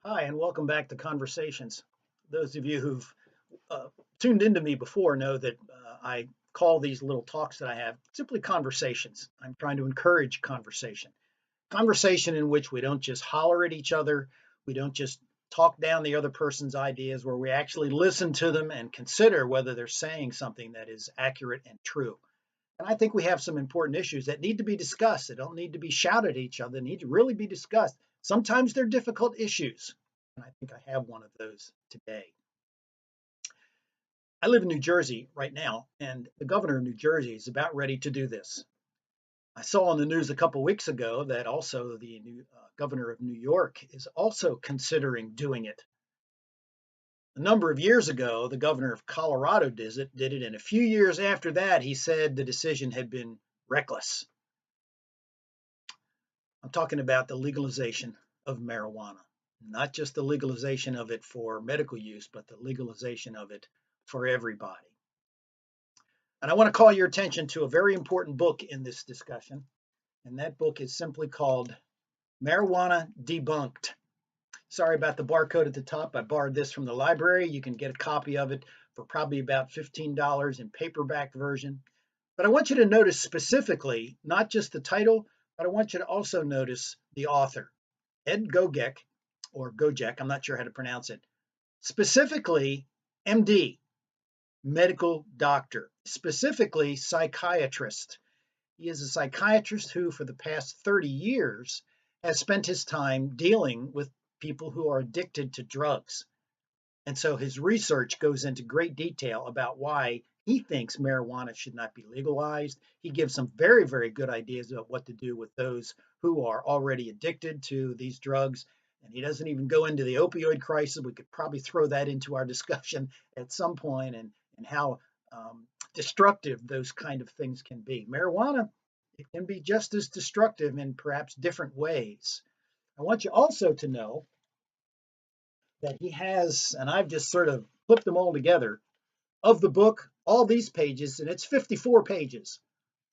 Hi, and welcome back to Conversations. Those of you who've uh, tuned into me before know that I call these little talks that I have simply conversations. I'm trying to encourage conversation. Conversation in which we don't just holler at each other, we don't just talk down the other person's ideas, where we actually listen to them and consider whether they're saying something that is accurate and true. And I think we have some important issues that need to be discussed. They don't need to be shouted at each other, they need to really be discussed. Sometimes they're difficult issues, and I think I have one of those today. I live in New Jersey right now, and the governor of New Jersey is about ready to do this. I saw on the news a couple weeks ago that also the new governor of New York is also considering doing it. A number of years ago, the governor of Colorado did it, and a few years after that, he said the decision had been reckless. I'm talking about the legalization of marijuana, not just the legalization of it for medical use, but the legalization of it for everybody. And I want to call your attention to a very important book in this discussion, and that book is simply called Marijuana Debunked. Sorry about the barcode at the top. I borrowed this from the library. You can get a copy of it for probably about $15 in paperback version. But I want you to notice specifically, not just the title, but I want you to also notice the author, Ed Gogek, or Gojek, I'm not sure how to pronounce it. Specifically, MD, medical doctor, specifically psychiatrist. He is a psychiatrist who, for the past 30 years, has spent his time dealing with people who are addicted to drugs. And so his research goes into great detail about why he thinks marijuana should not be legalized. He gives some very, very good ideas about what to do with those who are already addicted to these drugs. And he doesn't even go into the opioid crisis. We could probably throw that into our discussion at some point, and how destructive those kind of things can be. Marijuana, it can be just as destructive in perhaps different ways. I want you also to know that he has, and I've just sort of put them all together, of the book, all these pages, and it's 54 pages,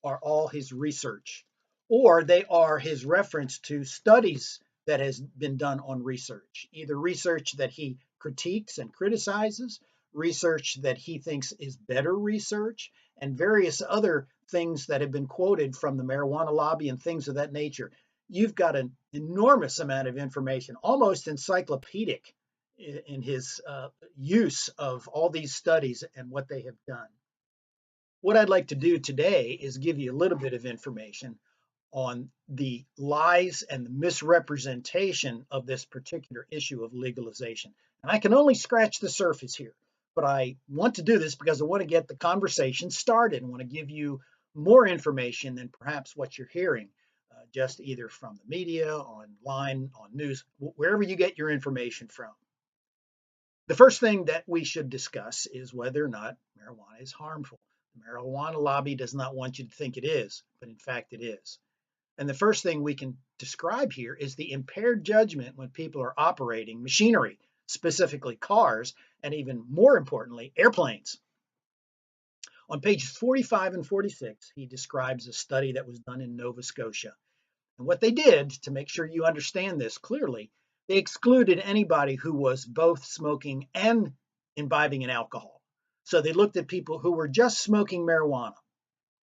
are all his research, or they are his reference to studies that has been done on research, either research that he critiques and criticizes, research that he thinks is better research, and various other things that have been quoted from the marijuana lobby and things of that nature. You've got an enormous amount of information, almost encyclopedic, in his use of all these studies and what they have done. What I'd like to do today is give you a little bit of information on the lies and the misrepresentation of this particular issue of legalization. And I can only scratch the surface here, but I want to do this because I want to get the conversation started. I want to give you more information than perhaps what you're hearing, just either from the media, online, on news, wherever you get your information from. The first thing that we should discuss is whether or not marijuana is harmful. The marijuana lobby does not want you to think it is, but in fact it is. And the first thing we can describe here is the impaired judgment when people are operating machinery, specifically cars, and even more importantly, airplanes. On pages 45 and 46, he describes a study that was done in Nova Scotia. And what they did, to make sure you understand this clearly, they excluded anybody who was both smoking and imbibing in alcohol. So they looked at people who were just smoking marijuana.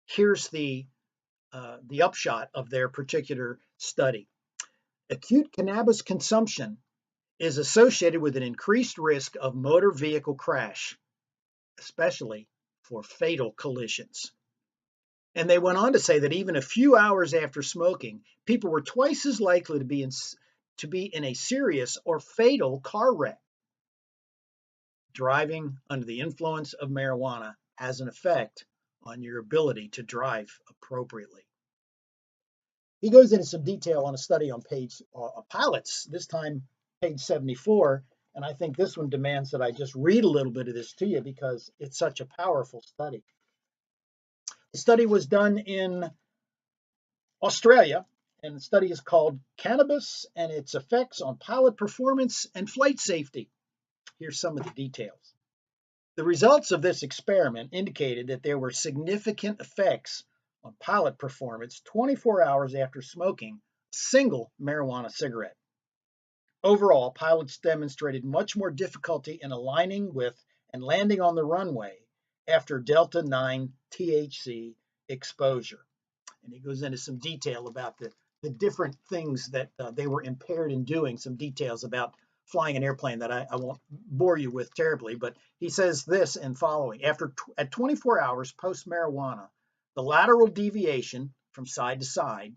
Here's the upshot of their particular study. Acute cannabis consumption is associated with an increased risk of motor vehicle crash, especially for fatal collisions. And they went on to say that even a few hours after smoking, people were twice as likely to be in a serious or fatal car wreck. Driving under the influence of marijuana has an effect on your ability to drive appropriately. He goes into some detail on a study on page pilots, this time page 74, and I think this one demands that I just read a little bit of this to you because it's such a powerful study. The study was done in Australia, and the study is called Cannabis and Its Effects on Pilot Performance and Flight Safety. Here's some of the details. The results of this experiment indicated that there were significant effects on pilot performance 24 hours after smoking a single marijuana cigarette. Overall, pilots demonstrated much more difficulty in aligning with and landing on the runway after Delta 9 THC exposure. And he goes into some detail about the different things that they were impaired in doing, some details about flying an airplane that I won't bore you with terribly, but he says this and following. At 24 hours post marijuana, the lateral deviation from side to side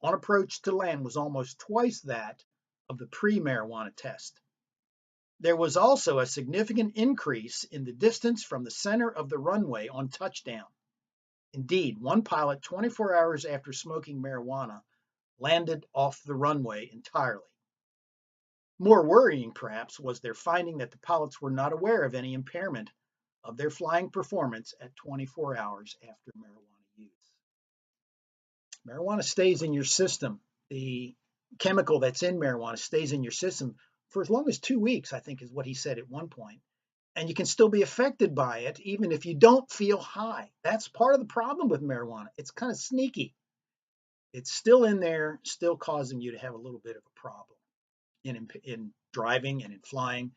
on approach to land was almost twice that of the pre-marijuana test. There was also a significant increase in the distance from the center of the runway on touchdown. Indeed, one pilot 24 hours after smoking marijuana landed off the runway entirely. More worrying, perhaps, was their finding that the pilots were not aware of any impairment of their flying performance at 24 hours after marijuana use. Marijuana stays in your system. The chemical that's in marijuana stays in your system for as long as 2 weeks, I think is what he said at one point. And you can still be affected by it even if you don't feel high. That's part of the problem with marijuana. It's kind of sneaky. It's still in there, still causing you to have a little bit of a problem in driving and in flying.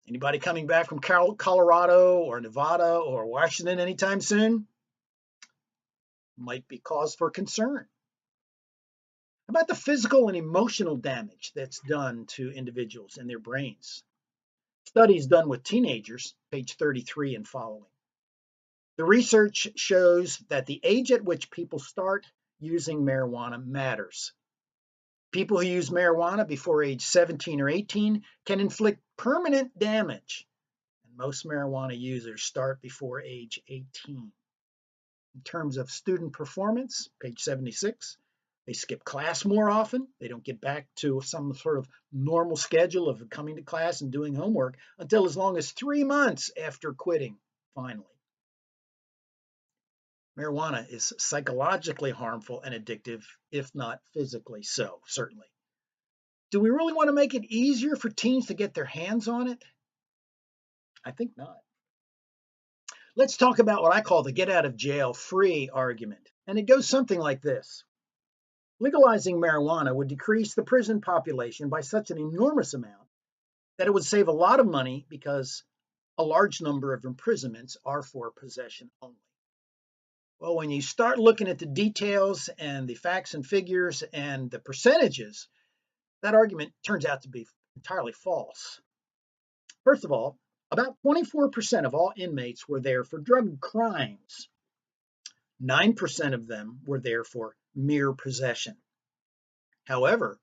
Anybody coming back from Colorado or Nevada or Washington anytime soon might be cause for concern. How about the physical and emotional damage that's done to individuals and their brains? Studies done with teenagers, page 33 and following. The research shows that the age at which people start using marijuana matters. People who use marijuana before age 17 or 18 can inflict permanent damage, and most marijuana users start before age 18. In terms of student performance, page 76, they skip class more often. They don't get back to some sort of normal schedule of coming to class and doing homework until as long as 3 months after quitting, finally. Marijuana is psychologically harmful and addictive, if not physically so, certainly. Do we really want to make it easier for teens to get their hands on it? I think not. Let's talk about what I call the get out of jail free argument. And it goes something like this. Legalizing marijuana would decrease the prison population by such an enormous amount that it would save a lot of money because a large number of imprisonments are for possession only. Well, when you start looking at the details and the facts and figures and the percentages, that argument turns out to be entirely false. First of all, about 24% of all inmates were there for drug crimes. 9% of them were there for mere possession. However,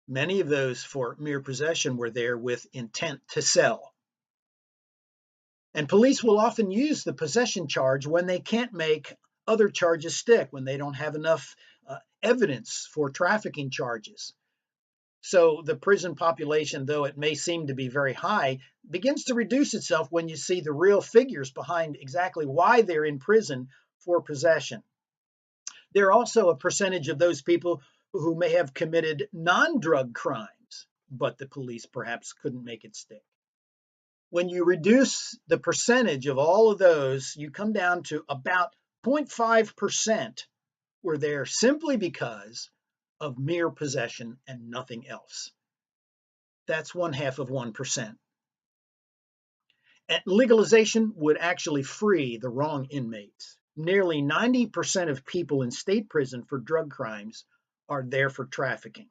many of those for mere possession were there with intent to sell. And police will often use the possession charge when they can't make other charges stick, when they don't have enough evidence for trafficking charges. So the prison population, though it may seem to be very high, begins to reduce itself when you see the real figures behind exactly why they're in prison for possession. There are also a percentage of those people who may have committed non-drug crimes, but the police perhaps couldn't make it stick. When you reduce the percentage of all of those, you come down to about 0.5% were there simply because of mere possession and nothing else. That's 1/2 of 1%. And legalization would actually free the wrong inmates. Nearly 90% of people in state prison for drug crimes are there for trafficking.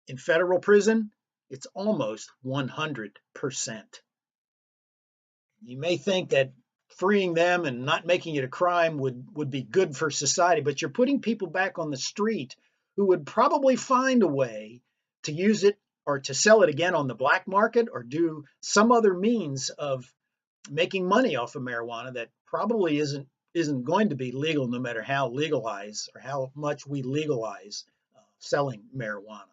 In federal prison, it's almost 100%. You may think that freeing them and not making it a crime would be good for society, but you're putting people back on the street who would probably find a way to use it or to sell it again on the black market or do some other means of making money off of marijuana that probably isn't going to be legal no matter how legalized or how much we legalize selling marijuana.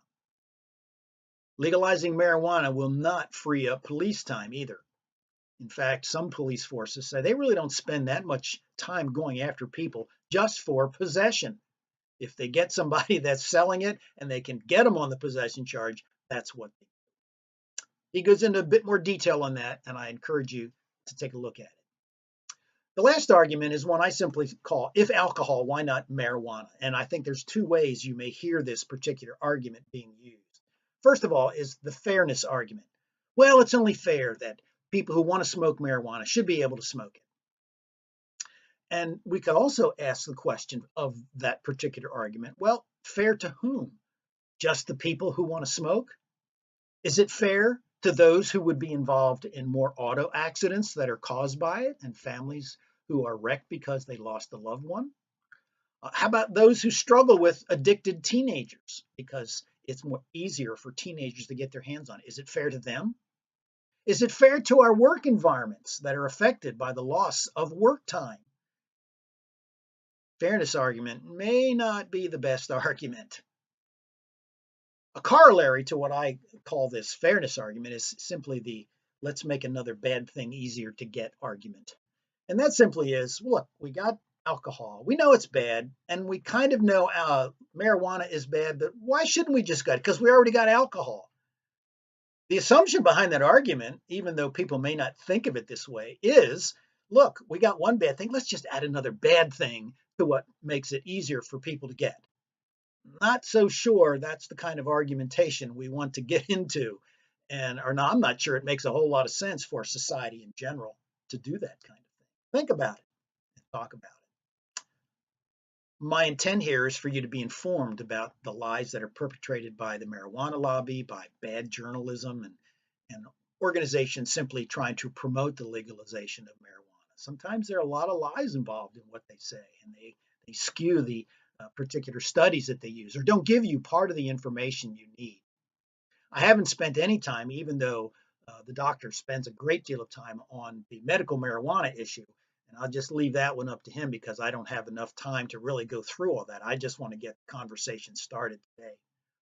Legalizing marijuana will not free up police time either. In fact, some police forces say they really don't spend that much time going after people just for possession. If they get somebody that's selling it and they can get them on the possession charge, that's what they do. He goes into a bit more detail on that, and I encourage you to take a look at it. The last argument is one I simply call, if alcohol, why not marijuana? And I think there's two ways you may hear this particular argument being used. First of all is the fairness argument. Well, it's only fair that people who want to smoke marijuana should be able to smoke it. And we could also ask the question of that particular argument, well, fair to whom? Just the people who want to smoke? Is it fair to those who would be involved in more auto accidents that are caused by it and families who are wrecked because they lost a loved one? How about those who struggle with addicted teenagers because it's more easier for teenagers to get their hands on it? Is it fair to them? Is it fair to our work environments that are affected by the loss of work time? Fairness argument may not be the best argument. A corollary to what I call this fairness argument is simply the let's make another bad thing easier to get argument. And that simply is, look, we got alcohol. We know it's bad, and we kind of know marijuana is bad, but why shouldn't we just get it? Because we already got alcohol. The assumption behind that argument, even though people may not think of it this way, is, look, we got one bad thing. Let's just add another bad thing to what makes it easier for people to get. Not so sure that's the kind of argumentation we want to get into. Or no, I'm not sure it makes a whole lot of sense for society in general to do that kind of thing. Think about it and talk about it. My intent here is for you to be informed about the lies that are perpetrated by the marijuana lobby, by bad journalism, and organizations simply trying to promote the legalization of marijuana. Sometimes there are a lot of lies involved in what they say, and they skew the particular studies that they use or don't give you part of the information you need. I haven't spent any time, even though the doctor spends a great deal of time on the medical marijuana issue. And I'll just leave that one up to him because I don't have enough time to really go through all that. I just want to get the conversation started today.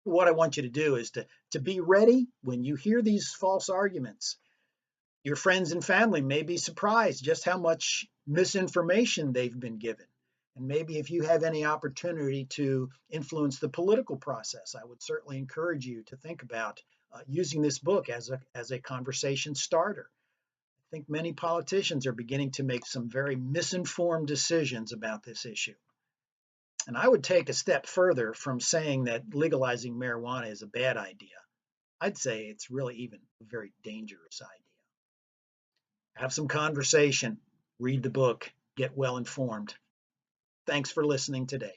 What I want you to do is to be ready when you hear these false arguments. Your friends and family may be surprised just how much misinformation they've been given. And maybe if you have any opportunity to influence the political process, I would certainly encourage you to think about using this book as a conversation starter. I think many politicians are beginning to make some very misinformed decisions about this issue. And I would take a step further from saying that legalizing marijuana is a bad idea. I'd say it's really even a very dangerous idea. Have some conversation, read the book, get well informed. Thanks for listening today.